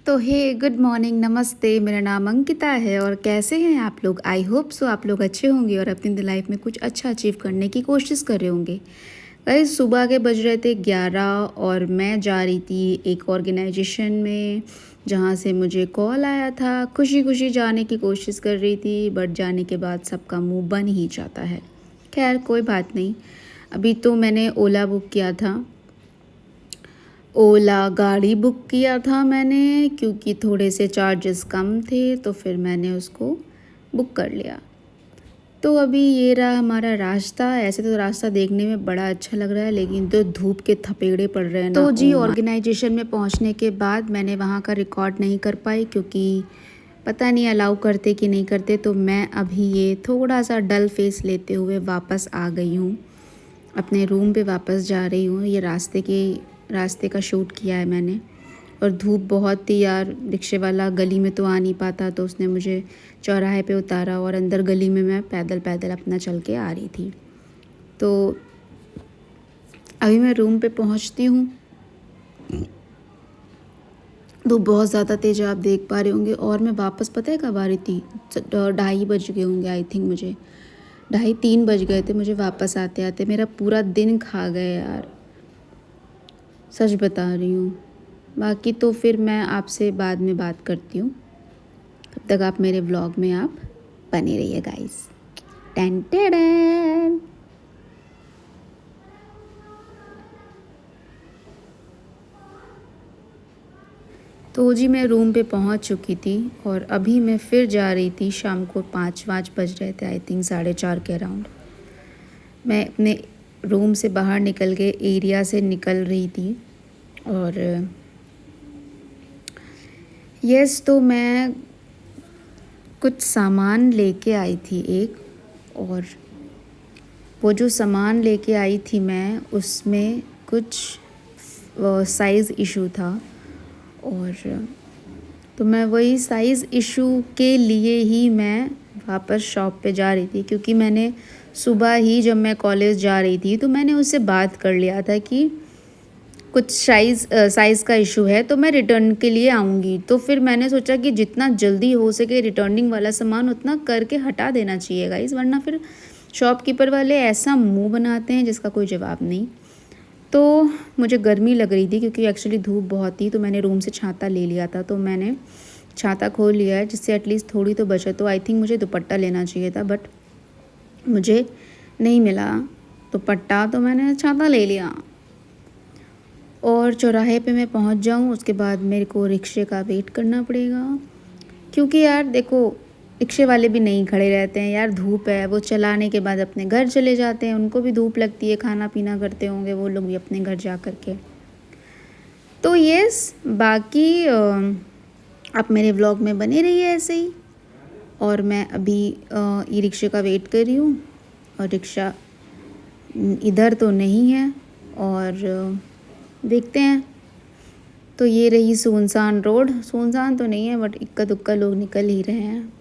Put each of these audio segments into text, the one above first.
तो हे good morning, नमस्ते। मेरा नाम अंकिता है और कैसे हैं आप लोग? आई होप सो आप लोग अच्छे होंगे और अपनी लाइफ में कुछ अच्छा अचीव करने की कोशिश कर रहे होंगे। गाइस, सुबह के बज रहे थे 11 और मैं जा रही थी एक ऑर्गेनाइजेशन में जहाँ से मुझे कॉल आया था। खुशी खुशी जाने की कोशिश कर रही थी, बट जाने के बाद सबका मुंह बन ही जाता है। खैर कोई बात नहीं। अभी तो मैंने ओला बुक किया था, ओला गाड़ी बुक किया था मैंने, क्योंकि थोड़े से चार्जेस कम थे तो फिर मैंने उसको बुक कर लिया। तो अभी ये रहा हमारा रास्ता। ऐसे तो रास्ता देखने में बड़ा अच्छा लग रहा है, लेकिन तो धूप के थपेड़े पड़ रहे हैं ना। तो जी ऑर्गेनाइजेशन में पहुंचने के बाद मैंने वहां का रिकॉर्ड नहीं कर पाई, क्योंकि पता नहीं अलाउ करते कि नहीं करते। तो मैं अभी ये थोड़ा सा डल फेस लेते हुए वापस आ गई हूँ, अपने रूम पे वापस जा रही हूँ। ये रास्ते का शूट किया है मैंने। और धूप बहुत थी यार, रिक्शे वाला गली में तो आ नहीं पाता, तो उसने मुझे चौराहे पे उतारा और अंदर गली में मैं पैदल पैदल अपना चल के आ रही थी। तो अभी मैं रूम पे पहुंचती हूँ। धूप बहुत ज़्यादा तेज आप देख पा रहे होंगे। और मैं वापस पता है कब आ रही थी? 2:30 बज गए होंगे आई थिंक। मुझे 2:30-3 बज गए थे मुझे वापस आते आते। मेरा पूरा दिन खा गए यार, सच बता रही हूँ। बाकी तो फिर मैं आपसे बाद में बात करती हूँ। तब तक आप मेरे व्लॉग में आप बने रहिए गाइस। Ten ten. तो जी मैं रूम पे पहुँच चुकी थी और अभी मैं फिर जा रही थी। शाम को 5 बज रहे थे आई थिंक, 4:30 के अराउंड। मैं अपने रूम से बाहर निकल के एरिया से निकल रही थी। और यस, तो मैं कुछ सामान लेके आई थी एक, और वो जो सामान लेके आई थी मैं, उसमें कुछ साइज़ इशू था। और तो मैं वही साइज़ इशू के लिए ही मैं वापस शॉप पे जा रही थी, क्योंकि मैंने सुबह ही जब मैं कॉलेज जा रही थी तो मैंने उससे बात कर लिया था कि कुछ साइज़ का इशू है तो मैं रिटर्न के लिए आऊँगी। तो फिर मैंने सोचा कि जितना जल्दी हो सके रिटर्निंग वाला सामान उतना करके हटा देना चाहिए गाइस, वरना फिर शॉपकीपर वाले ऐसा मुंह बनाते हैं जिसका कोई जवाब नहीं। तो मुझे गर्मी लग रही थी क्योंकि एक्चुअली धूप बहुत थी, तो मैंने रूम से छाता ले लिया था। तो मैंने छाता खोल लिया है जिससे एटलीस्ट थोड़ी तो बचत हो। आई थिंक मुझे दुपट्टा लेना चाहिए था, बट मुझे नहीं मिला दुपट्टा, तो मैंने छाता ले लिया। और चौराहे पे मैं पहुंच जाऊं उसके बाद मेरे को रिक्शे का वेट करना पड़ेगा, क्योंकि यार देखो रिक्शे वाले भी नहीं खड़े रहते हैं यार। धूप है, वो चलाने के बाद अपने घर चले जाते हैं, उनको भी धूप लगती है, खाना पीना करते होंगे वो लोग भी अपने घर जा कर के। तो यस, बाकी आप मेरे व्लॉग में बने रहिए ऐसे ही। और मैं अभी ई रिक्शे का वेट कर रही हूँ, और रिक्शा इधर तो नहीं है, और देखते हैं। तो ये रही सुनसान रोड। सुनसान तो नहीं है, बट इक्का दुक्का लोग निकल ही रहे हैं।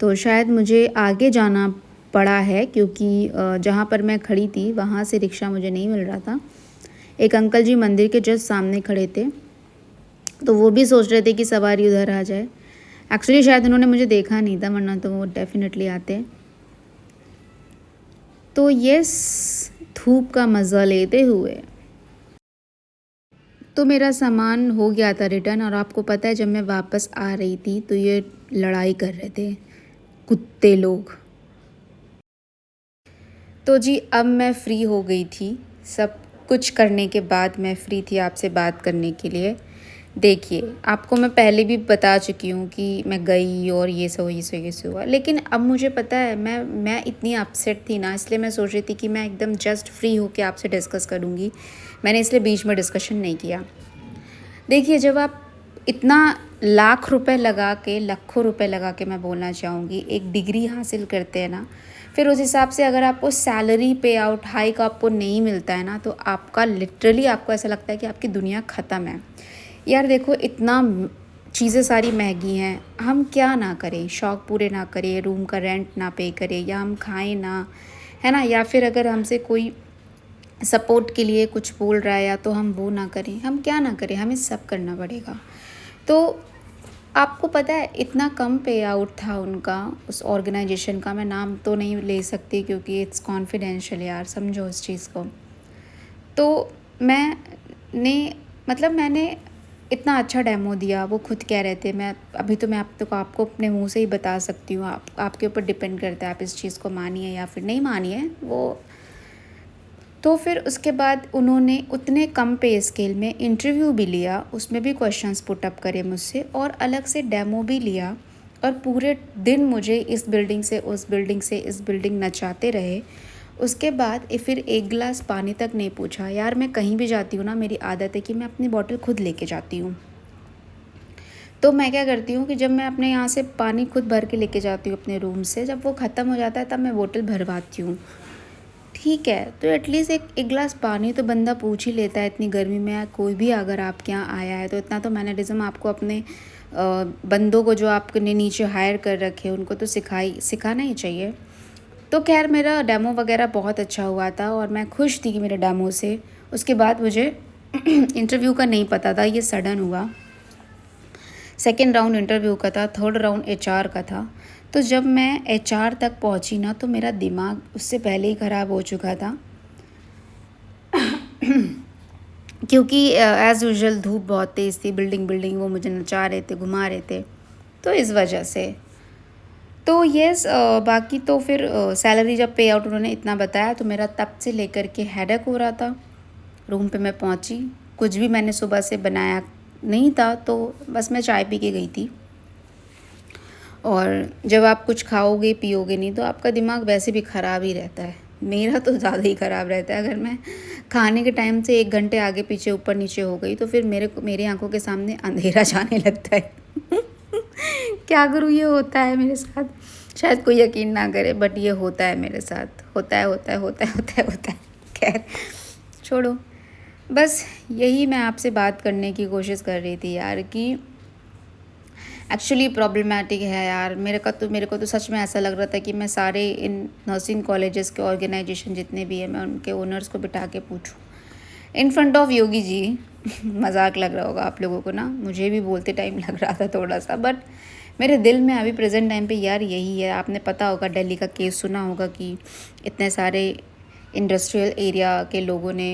तो शायद मुझे आगे जाना पड़ा है, क्योंकि जहाँ पर मैं खड़ी थी वहाँ से रिक्शा मुझे नहीं मिल रहा था। एक अंकल जी मंदिर के जस्ट सामने खड़े थे, तो वो भी सोच रहे थे कि सवारी उधर आ जाए। एक्चुअली शायद उन्होंने मुझे देखा नहीं था, वरना तो वो डेफिनेटली आते। तो यस, धूप का मज़ा लेते हुए तो मेरा सामान हो गया था रिटर्न। और आपको पता है जब मैं वापस आ रही थी तो ये लड़ाई कर रहे थे कुत्ते लोग। तो जी अब मैं फ़्री हो गई थी, सब कुछ करने के बाद मैं फ़्री थी आपसे बात करने के लिए। देखिए, आपको मैं पहले भी बता चुकी हूँ कि मैं गई और ये सब हुआ, लेकिन अब मुझे पता है मैं इतनी अपसेट थी ना, इसलिए मैं सोच रही थी कि मैं एकदम जस्ट फ्री होकर आपसे डिस्कस करूँगी। मैंने इसलिए बीच में डिस्कशन नहीं किया। देखिए, जब आप इतना लाख रुपए लगा के, लाखों रुपए लगा के, मैं बोलना चाहूँगी, एक डिग्री हासिल करते हैं ना, फिर उस हिसाब से अगर आपको सैलरी पे आउट हाइक आपको नहीं मिलता है ना, तो आपका लिटरली आपको ऐसा लगता है कि आपकी दुनिया ख़त्म है। यार देखो, इतना चीज़ें सारी महंगी हैं, हम क्या ना करें, शौक़ पूरे ना करें, रूम का रेंट ना पे करें, या हम खाएं ना, है ना, या फिर अगर हमसे कोई सपोर्ट के लिए कुछ बोल रहा है या तो हम वो ना करें, हम क्या ना करें, हमें सब करना पड़ेगा। तो आपको पता है इतना कम पे आउट था उनका उस ऑर्गेनाइजेशन का, मैं नाम तो नहीं ले सकती क्योंकि इट्स कॉन्फिडेंशियल यार, समझो इस चीज़ को। तो मैंने मतलब मैंने इतना अच्छा डेमो दिया, वो खुद कह रहे थे, मैं अभी तो मैं आपको अपने मुंह से ही बता सकती हूँ, आपके ऊपर डिपेंड करता है आप इस चीज़ को मानिए या फिर नहीं मानिए वो। तो फिर उसके बाद उन्होंने उतने कम पे स्केल में इंटरव्यू भी लिया, उसमें भी क्वेश्चंस पुट अप करे मुझसे और अलग से डेमो भी लिया, और पूरे दिन मुझे इस बिल्डिंग से उस बिल्डिंग से इस बिल्डिंग नचाते रहे। उसके बाद फिर एक गिलास पानी तक नहीं पूछा। यार मैं कहीं भी जाती हूँ ना, मेरी आदत है कि मैं अपनी बॉटल खुद लेके जाती हूँ। तो मैं क्या करती हूँ कि जब मैं अपने यहाँ से पानी खुद भर के लेके जाती हूँ अपने रूम से, जब वो ख़त्म हो जाता है तब मैं बोतल भरवाती हूँ। ठीक है, तो एटलीस्ट एक गिलास पानी तो बंदा पूछ ही लेता है इतनी गर्मी में। कोई भी अगर आपके यहाँ आया है तो इतना तो मैनरिज्म आपको अपने बंदों को जो आपने नीचे हायर कर रखे उनको तो सिखाना ही चाहिए। तो खैर मेरा डेमो वगैरह बहुत अच्छा हुआ था और मैं खुश थी कि मेरे डेमो से। उसके बाद मुझे इंटरव्यू का नहीं पता था, ये सडन हुआ। सेकेंड राउंड इंटरव्यू का था, थर्ड राउंड एचआर का था। तो जब मैं एचआर तक पहुंची ना तो मेरा दिमाग उससे पहले ही ख़राब हो चुका था क्योंकि एज़ यूजुअल धूप बहुत तेज़ थी, बिल्डिंग वो मुझे नचा रहे थे, घुमा रहे थे, तो इस वजह से। तो येस, बाकी तो फिर सैलरी जब पे आउट उन्होंने इतना बताया तो मेरा तब से लेकर के हेडेक हो रहा था। रूम पे मैं पहुंची, कुछ भी मैंने सुबह से बनाया नहीं था, तो बस मैं चाय पी के गई थी। और जब आप कुछ खाओगे पियोगे नहीं तो आपका दिमाग वैसे भी ख़राब ही रहता है। मेरा तो ज़्यादा ही ख़राब रहता है। अगर मैं खाने के टाइम से 1 घंटे आगे पीछे ऊपर नीचे हो गई तो फिर मेरी आंखों के सामने अंधेरा जाने लगता है क्या करूँ, ये होता है मेरे साथ। शायद कोई यकीन ना करे बट ये होता है मेरे साथ, होता है। खैर छोड़ो, बस यही मैं आपसे बात करने की कोशिश कर रही थी यार कि एक्चुअली प्रॉब्लमेटिक है यार। मेरे को तो सच में ऐसा लग रहा था कि मैं सारे इन नर्सिंग कॉलेजेस के ऑर्गेनाइजेशन जितने भी हैं मैं उनके ओनर्स को बिठा के पूछूं in front of Yogi ji मजाक लग रहा होगा आप लोगों को ना, मुझे भी बोलते टाइम लग रहा था थोड़ा सा, बट मेरे दिल में अभी प्रेजेंट टाइम पे यार यही है। आपने पता होगा दिल्ली का केस सुना होगा कि इतने सारे इंडस्ट्रियल एरिया के लोगों ने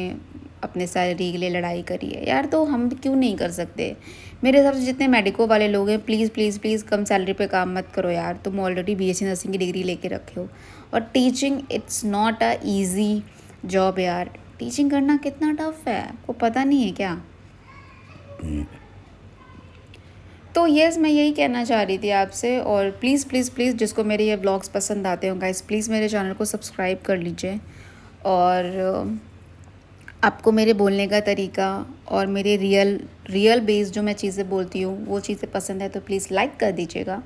अपने सैलरी के लिए लड़ाई करी है यार, तो हम क्यों नहीं कर सकते। मेरे हिसाब से जितने मेडिको वाले लोग हैं please please please come salary पे काम मत करो यार। तुम ऑलरेडी बीएससी नर्सिंग की डिग्री लेके रखे हो, और teaching it's not a easy job यार। टीचिंग करना कितना टफ है, आपको पता नहीं है क्या। तो यस, मैं यही कहना चाह रही थी आपसे। और प्लीज़ प्लीज़ प्लीज़ जिसको मेरे ये व्लॉग्स पसंद आते हो गाइस, प्लीज़ मेरे चैनल को सब्सक्राइब कर लीजिए। और आपको मेरे बोलने का तरीका और मेरे रियल बेस जो मैं चीज़ें बोलती हूँ वो चीज़ें पसंद है तो प्लीज़ लाइक कर दीजिएगा।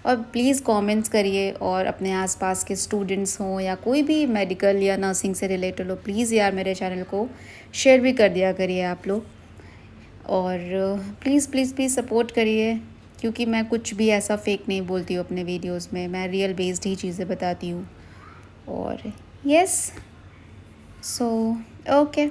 और प्लीज़ कमेंट्स करिए, और अपने आसपास के स्टूडेंट्स हों या कोई भी मेडिकल या नर्सिंग से रिलेटेड हो, प्लीज़ यार मेरे चैनल को शेयर भी कर दिया करिए आप लोग। और प्लीज़ प्लीज़ प्लीज़ सपोर्ट करिए, क्योंकि मैं कुछ भी ऐसा फेक नहीं बोलती हूँ अपने वीडियोस में, मैं रियल बेस्ड ही चीज़ें बताती हूँ। और यस, सो ओके।